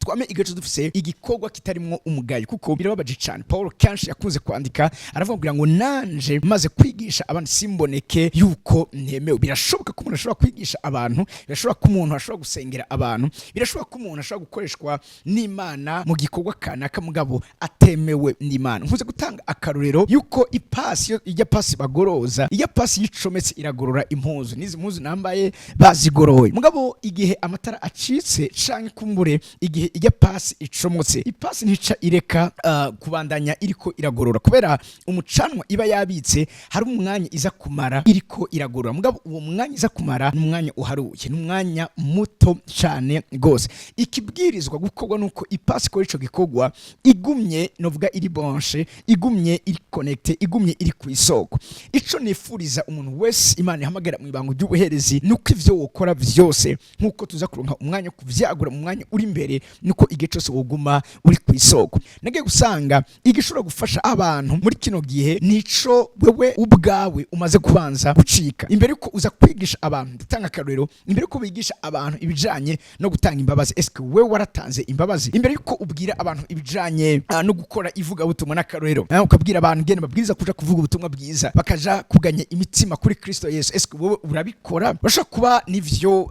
twame igihe cyose dufise igikorwa kitarimwo umugayo, kuko birababaje cyane. Paul kenshi yakunze kwandika aravuga ngo nanje maze kwigisha abantu simboneke yuko ntemewe. Birashoboka ko umuntu ashobora kwigisha abantu, birashoboka ko umuntu ashobora gusengera abantu, birashoboka ko umuntu ashobora gukoreshwa n'Imana mu gikorwa kanaka mugabo atemewe n'Imana. Nkuze gutanga akarorero yuko ipasi ijya pasi bagoroza, ijya pasi yicometse iragorora impuzu, nizi mpuzu nambaye bazigoroye, mugabo igihe amatara acitse canke kumbure igihe ijya pasi icomotse, ipasi ntica ireka kubandanya iriko iragorora, kubera umucanwa iba yabitse hari umwanya iza kumara iriko iragorora, mugabo uwo mwanya iza kumara n'umwanya uharuye, n'umwanya muto cyane gose. Ikibwirizwa gukorwa nuko ipasi ko ico gikorwa igumye novuga iri branche, igumye iri connecte, igumye iri ku isoko. Ico nifuriza umuntu wese Imana ihamagara mu ibango ry'ubuherezi nuko ivyo wokora vyose nkuko tuza kuronka umwanya kuvyagura mu mwanya uri imbere, nuko igihe cyose woguma uri ku isoko. Nagiye gusanga igishobora gufasha abantu muri kino gihe nico wewe ubwawe umaze kubanza gucika. Imbere yuko uza kwigisha abantu, ndatanga akarorero, imbere yuko bigisha abantu ibijanye no gutanga imbabazi, eske wewe waratanze imbabazi? Imbere yuko ubwira abantu ibijanye no gukora ivuga butumwa n'akarorero, ukabwira abantu ngene babwiriza kuja kuvuga ubutumwa bwiza bakaja kuganya imitima kuri Kristo Yesu, eske wewe urabikora? Bashaka kuba nivyo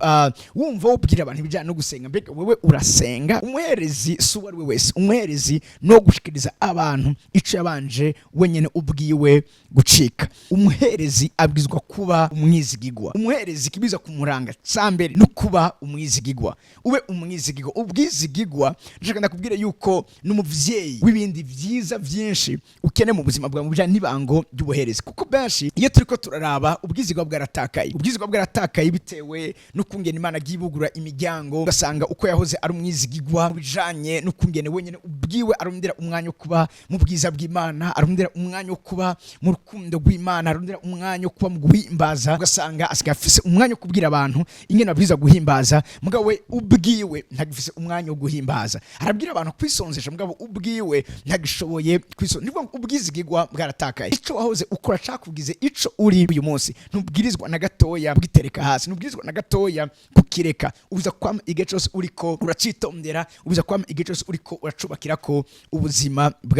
wumva ubwira abantu ibijanye no gusenga, mbega wewe urasenga? Umuherezi suwa ari we wese, umuherezi no gushikiriza abantu ico yabanje wenyene ubwiwe gucika. Umuherezi abwizwa kuba umwizigigwa, umuherezi kibiza kumuranga cyambere no kuba umwizigigwa, ube umwizigigwa. Ubwizigigwa ndashaka ndakubwire yuko n'umuvyeyi w'ibindi vyiza vyinshi ukene mu buzima bwa mubya nibango ry'ubuherezi, kuko benshi iyo turiko turaraba ubwizigwa bwaratakaye, ubwizigwa bwaratakaye bitewe no kungena Imana gibugura imiryango, ugasanga uko yahoze ari umwizigigwa bijanye no kungene wenyene ubwiwe arondera umwanya wo kuba mu bwiza bw'Imana, arondera umwanya wo kuba mu rukundo rw'Imana, arondera umwanya wo kuba mu guhimbaza, ugasanga asigafise umwanya wo kubwira abantu ingene babwiza guhimbaza, mugabo we ubwiwe ntagifise umwanya wo guhimbaza. Arabwira abantu kwisonzesha, mugabo ubwiwe ntagishoboye kwisonzesha. Nivuga ubwizigigwa bwaratakaye. Ico wahoze ukora cakugize ico uri uyu munsi, ntubwirizwa na gatoya bugitereka hasi, ntubwirizwa na gatoya kukireka. Ubuza kwama igihe cyose uriko uracitondera, ubuza kwama igihe cyose uriko uracubakirako ubuzima bwabo.